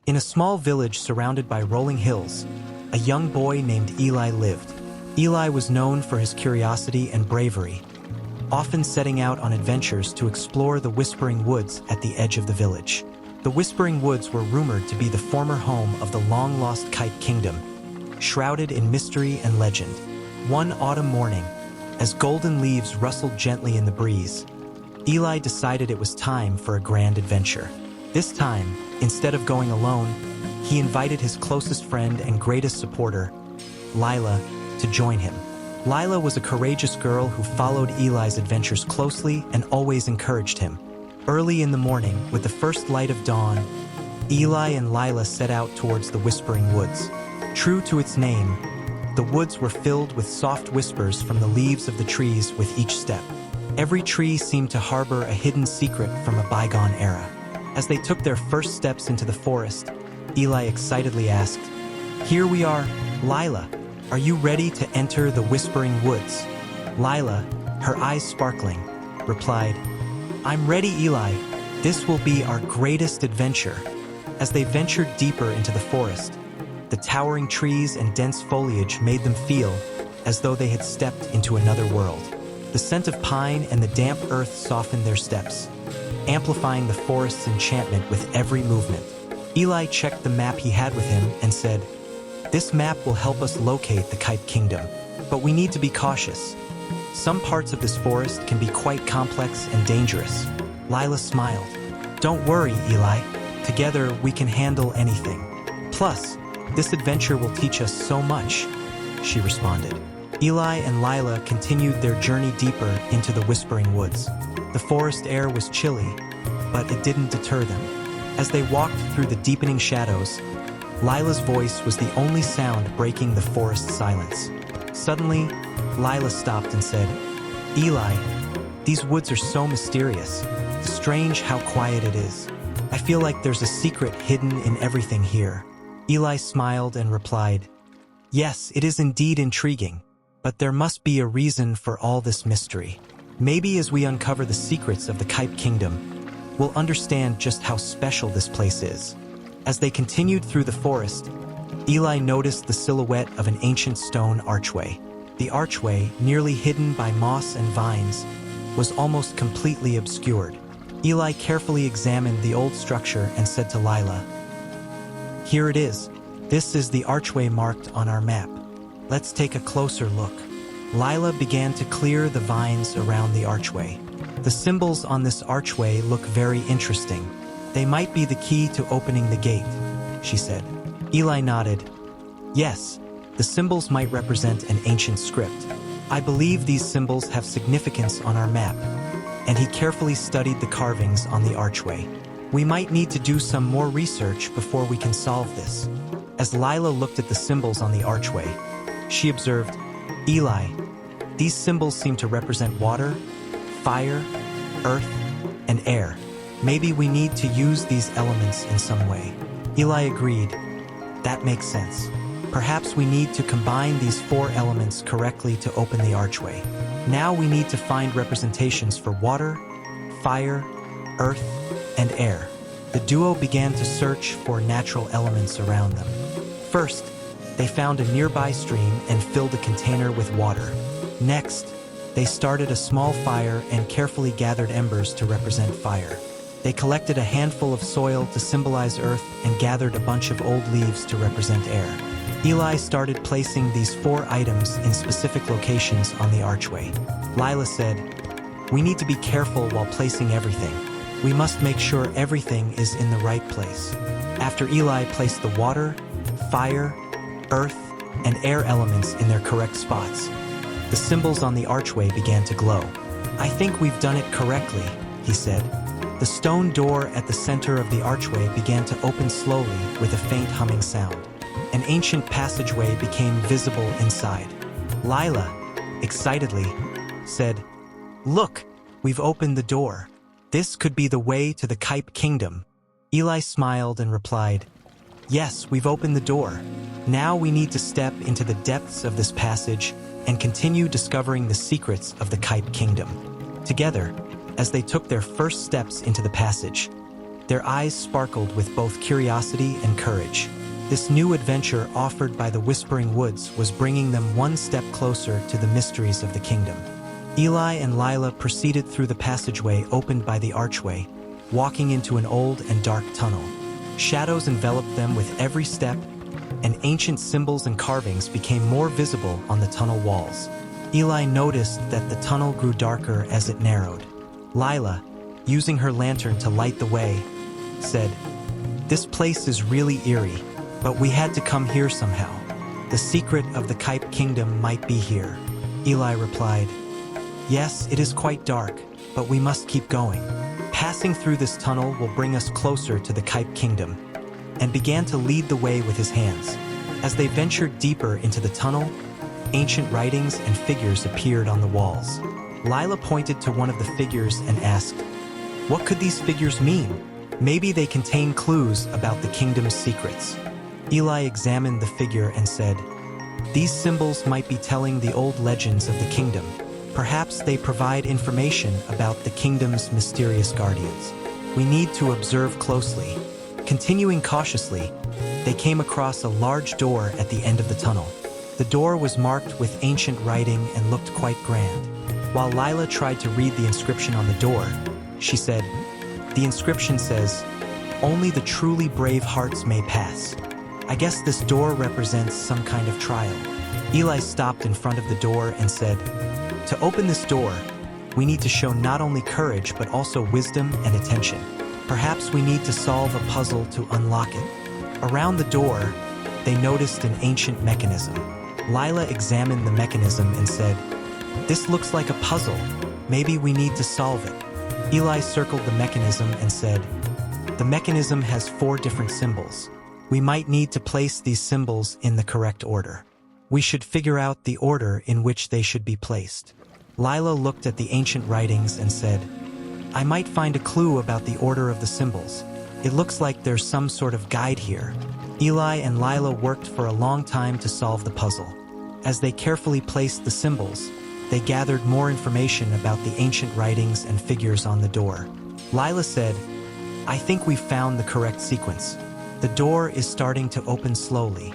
In a small village surrounded by rolling hills, a young boy named Eli lived. Eli was known for his curiosity and bravery, often setting out on adventures to explore the Whispering Woods at the edge of the village. The Whispering Woods were rumored to be the former home of the long-lost Kite Kingdom, shrouded in mystery and legend. One autumn morning, as golden leaves rustled gently in the breeze, Eli decided it was time for a grand adventure. This time, instead of going alone, he invited his closest friend and greatest supporter, Lila, to join him. Lila was a courageous girl who followed Eli's adventures closely and always encouraged him. Early in the morning, with the first light of dawn, Eli and Lila set out towards the Whispering Woods. True to its name, the woods were filled with soft whispers from the leaves of the trees with each step. Every tree seemed to harbor a hidden secret from a bygone era. As they took their first steps into the forest, Eli excitedly asked, "Here we are, Lila. Are you ready to enter the Whispering Woods?" Lila, her eyes sparkling, replied, "I'm ready, Eli. This will be our greatest adventure." As they ventured deeper into the forest, the towering trees and dense foliage made them feel as though they had stepped into another world. The scent of pine and the damp earth softened their steps, amplifying the forest's enchantment with every movement. Eli checked the map he had with him and said, "This map will help us locate the Kite Kingdom, but we need to be cautious. Some parts of this forest can be quite complex and dangerous." Lila smiled. "Don't worry, Eli. Together we can handle anything. Plus, this adventure will teach us so much," she responded. Eli and Lila continued their journey deeper into the Whispering Woods. The forest air was chilly, but it didn't deter them. As they walked through the deepening shadows, Lila's voice was the only sound breaking the forest silence. Suddenly, Lila stopped and said, "Eli, these woods are so mysterious. Strange how quiet it is. I feel like there's a secret hidden in everything here." Eli smiled and replied, "Yes, it is indeed intriguing, but there must be a reason for all this mystery. Maybe as we uncover the secrets of the Kite Kingdom, we'll understand just how special this place is." As they continued through the forest, Eli noticed the silhouette of an ancient stone archway. The archway, nearly hidden by moss and vines, was almost completely obscured. Eli carefully examined the old structure and said to Lila, "Here it is. This is the archway marked on our map. Let's take a closer look." Lila began to clear the vines around the archway. "The symbols on this archway look very interesting. They might be the key to opening the gate," she said. Eli nodded. "Yes, the symbols might represent an ancient script. I believe these symbols have significance on our map." And he carefully studied the carvings on the archway. "We might need to do some more research before we can solve this." As Lila looked at the symbols on the archway, she observed, "Eli, these symbols seem to represent water, fire, earth, and air. Maybe we need to use these elements in some way." Eli agreed. "That makes sense. Perhaps we need to combine these four elements correctly to open the archway. Now we need to find representations for water, fire, earth, and air." The duo began to search for natural elements around them. First, they found a nearby stream and filled a container with water. Next, they started a small fire and carefully gathered embers to represent fire. They collected a handful of soil to symbolize earth and gathered a bunch of old leaves to represent air. Eli started placing these four items in specific locations on the archway. Lila said, "We need to be careful while placing everything. We must make sure everything is in the right place." After Eli placed the water, fire, earth, and air elements in their correct spots, the symbols on the archway began to glow. "I think we've done it correctly," he said. The stone door at the center of the archway began to open slowly with a faint humming sound. An ancient passageway became visible inside. Lila, excitedly, said, "Look, we've opened the door. This could be the way to the Kite Kingdom." Eli smiled and replied, "Yes, we've opened the door. Now we need to step into the depths of this passage and continue discovering the secrets of the Kite Kingdom." Together, as they took their first steps into the passage, Their eyes sparkled with both curiosity and courage. This new adventure offered by the Whispering Woods was bringing them one step closer to the mysteries of the kingdom. Eli and Lila proceeded through the passageway opened by the archway, walking into an old and dark tunnel. Shadows enveloped them with every step, and ancient symbols and carvings became more visible on the tunnel walls. Eli noticed that the tunnel grew darker as it narrowed. Lila, using her lantern to light the way, said, "This place is really eerie, but we had to come here somehow. The secret of the Kype Kingdom might be here." Eli replied, "Yes, it is quite dark, but we must keep going. Passing through this tunnel will bring us closer to the Kype Kingdom," and began to lead the way with his hands. As they ventured deeper into the tunnel, ancient writings and figures appeared on the walls. Lila pointed to one of the figures and asked, "What could these figures mean? Maybe they contain clues about the kingdom's secrets." Eli examined the figure and said, "These symbols might be telling the old legends of the kingdom. Perhaps they provide information about the kingdom's mysterious guardians. We need to observe closely." Continuing cautiously, they came across a large door at the end of the tunnel. The door was marked with ancient writing and looked quite grand. While Lila tried to read the inscription on the door, she said, "The inscription says, 'Only the truly brave hearts may pass.' I guess this door represents some kind of trial." Eli stopped in front of the door and said, "To open this door, we need to show not only courage but also wisdom and attention. Perhaps we need to solve a puzzle to unlock it." Around the door, they noticed an ancient mechanism. Lila examined the mechanism and said, "This looks like a puzzle. Maybe we need to solve it." Eli circled the mechanism and said, "The mechanism has 4 different symbols. We might need to place these symbols in the correct order. We should figure out the order in which they should be placed." Lila looked at the ancient writings and said, "I might find a clue about the order of the symbols. It looks like there's some sort of guide here." Eli and Lila worked for a long time to solve the puzzle. As they carefully placed the symbols, they gathered more information about the ancient writings and figures on the door. Lila said, "I think we've found the correct sequence. The door is starting to open slowly."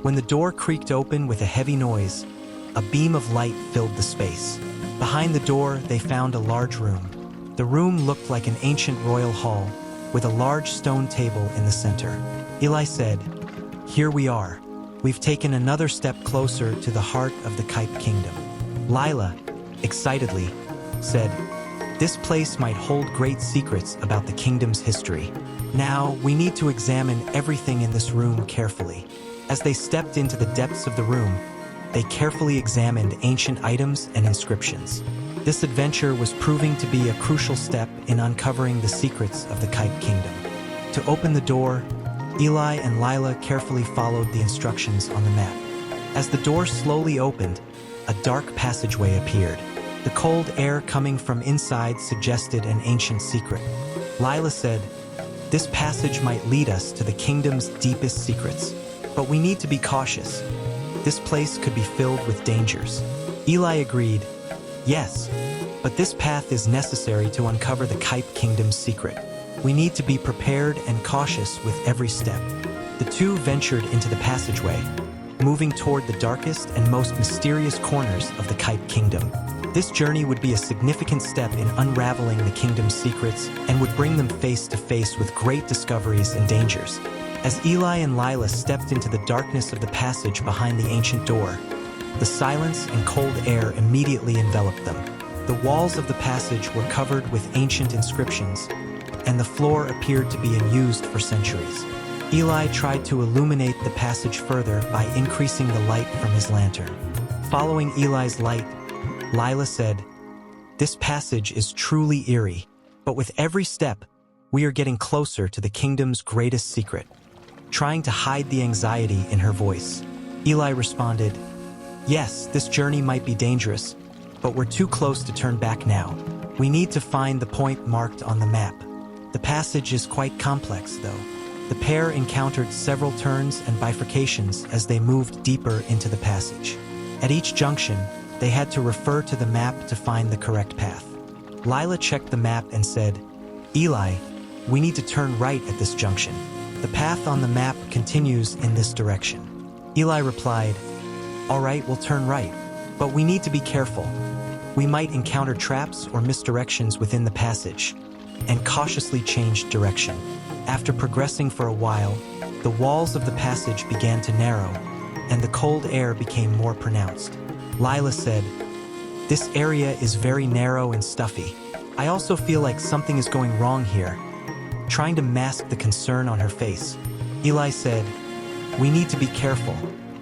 When the door creaked open with a heavy noise, a beam of light filled the space. Behind the door, they found a large room. The room looked like an ancient royal hall, with a large stone table in the center. Eli said, "Here we are. We've taken another step closer to the heart of the Kype Kingdom." Lila, excitedly, said, "This place might hold great secrets about the kingdom's history. Now, we need to examine everything in this room carefully." As they stepped into the depths of the room, they carefully examined ancient items and inscriptions. This adventure was proving to be a crucial step in uncovering the secrets of the Kype Kingdom. To open the door, Eli and Lila carefully followed the instructions on the map. As the door slowly opened, a dark passageway appeared. The cold air coming from inside suggested an ancient secret. Lila said, "This passage might lead us to the kingdom's deepest secrets, but we need to be cautious. This place could be filled with dangers." Eli agreed, "Yes, but this path is necessary to uncover the Kype Kingdom's secret. We need to be prepared and cautious with every step." The two ventured into the passageway, moving toward the darkest and most mysterious corners of the Kype Kingdom. This journey would be a significant step in unraveling the kingdom's secrets and would bring them face to face with great discoveries and dangers. As Eli and Lila stepped into the darkness of the passage behind the ancient door, the silence and cold air immediately enveloped them. The walls of the passage were covered with ancient inscriptions, and the floor appeared to be unused for centuries. Eli tried to illuminate the passage further by increasing the light from his lantern. Following Eli's light, Lila said, "This passage is truly eerie, but with every step, we are getting closer to the kingdom's greatest secret." Trying to hide the anxiety in her voice, Eli responded, "Yes, this journey might be dangerous, but we're too close to turn back now. We need to find the point marked on the map." The passage is quite complex, though. The pair encountered several turns and bifurcations as they moved deeper into the passage. At each junction, they had to refer to the map to find the correct path. Lila checked the map and said, "Eli, We need to turn right at this junction. The path on the map continues in this direction. Eli replied, "All right, we'll turn right. But we need to be careful. We might encounter traps or misdirections within the passage," and cautiously changed direction. After progressing for a while, the walls of the passage began to narrow, and the cold air became more pronounced. Lila said, "This area is very narrow and stuffy. I also feel like something is going wrong here," trying to mask the concern on her face. Eli said, "We need to be careful.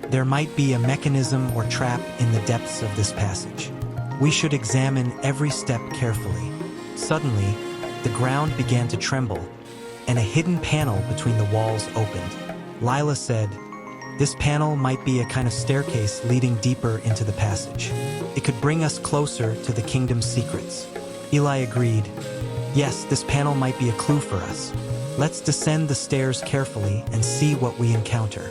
There might be a mechanism or trap in the depths of this passage. We should examine every step carefully." Suddenly, the ground began to tremble, and a hidden panel between the walls opened. Lila said, "This panel might be a kind of staircase leading deeper into the passage. It could bring us closer to the kingdom's secrets." Eli agreed. "Yes, this panel might be a clue for us. Let's descend the stairs carefully and see what we encounter."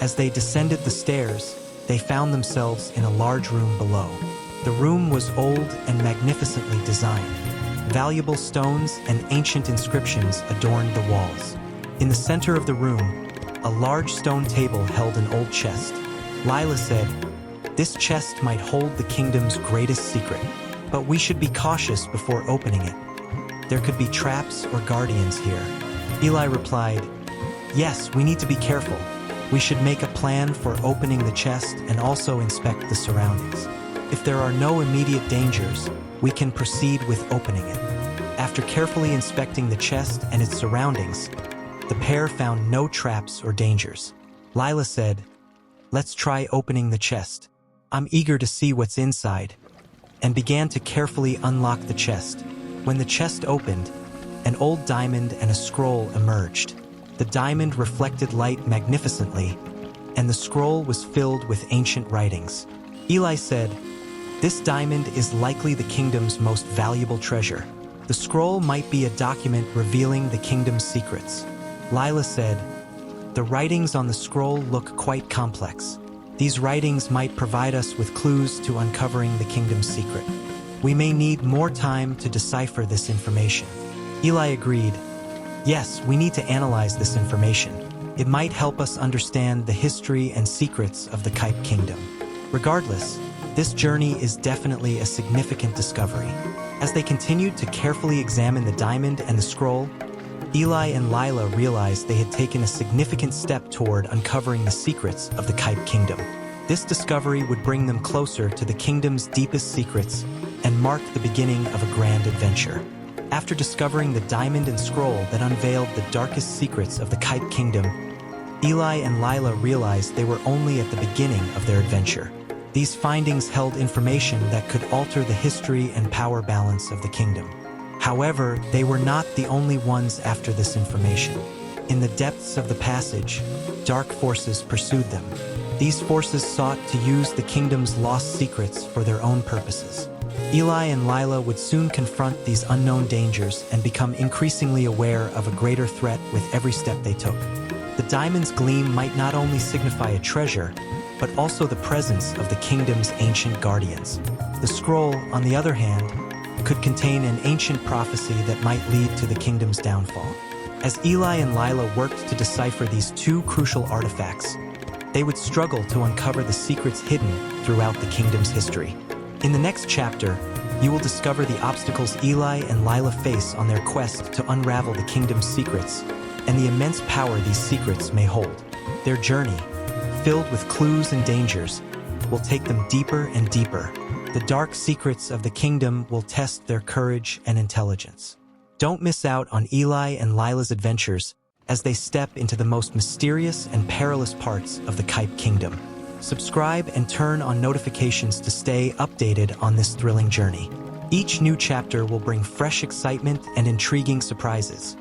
As they descended the stairs, they found themselves in a large room below. The room was old and magnificently designed. Valuable stones and ancient inscriptions adorned the walls. In the center of the room, a large stone table held an old chest. Lila said, "This chest might hold the kingdom's greatest secret, but we should be cautious before opening it. There could be traps or guardians here." Eli replied, "Yes, we need to be careful. We should make a plan for opening the chest and also inspect the surroundings. If there are no immediate dangers, we can proceed with opening it." After carefully inspecting the chest and its surroundings, the pair found no traps or dangers. Lila said, "Let's try opening the chest. I'm eager to see what's inside," and began to carefully unlock the chest. When the chest opened, an old diamond and a scroll emerged. The diamond reflected light magnificently, and the scroll was filled with ancient writings. Eli said, "This diamond is likely the kingdom's most valuable treasure. The scroll might be a document revealing the kingdom's secrets." Lila said, "The writings on the scroll look quite complex. These writings might provide us with clues to uncovering the kingdom's secret. We may need more time to decipher this information." Eli agreed. "Yes, we need to analyze this information. It might help us understand the history and secrets of the Kype Kingdom." Regardless, this journey is definitely a significant discovery. As they continued to carefully examine the diamond and the scroll, Eli and Lila realized they had taken a significant step toward uncovering the secrets of the Kype Kingdom. This discovery would bring them closer to the kingdom's deepest secrets and mark the beginning of a grand adventure. After discovering the diamond and scroll that unveiled the darkest secrets of the Kype Kingdom, Eli and Lila realized they were only at the beginning of their adventure. These findings held information that could alter the history and power balance of the kingdom. However, they were not the only ones after this information. In the depths of the passage, dark forces pursued them. These forces sought to use the kingdom's lost secrets for their own purposes. Eli and Lila would soon confront these unknown dangers and become increasingly aware of a greater threat with every step they took. The diamond's gleam might not only signify a treasure, but also the presence of the kingdom's ancient guardians. The scroll, on the other hand, could contain an ancient prophecy that might lead to the kingdom's downfall. As Eli and Lila worked to decipher these two crucial artifacts, they would struggle to uncover the secrets hidden throughout the kingdom's history. In the next chapter, you will discover the obstacles Eli and Lila face on their quest to unravel the kingdom's secrets and the immense power these secrets may hold. Their journey, filled with clues and dangers, will take them deeper and deeper. The dark secrets of the kingdom will test their courage and intelligence. Don't miss out on Eli and Lila's adventures as they step into the most mysterious and perilous parts of the Kype Kingdom. Subscribe and turn on notifications to stay updated on this thrilling journey. Each new chapter will bring fresh excitement and intriguing surprises.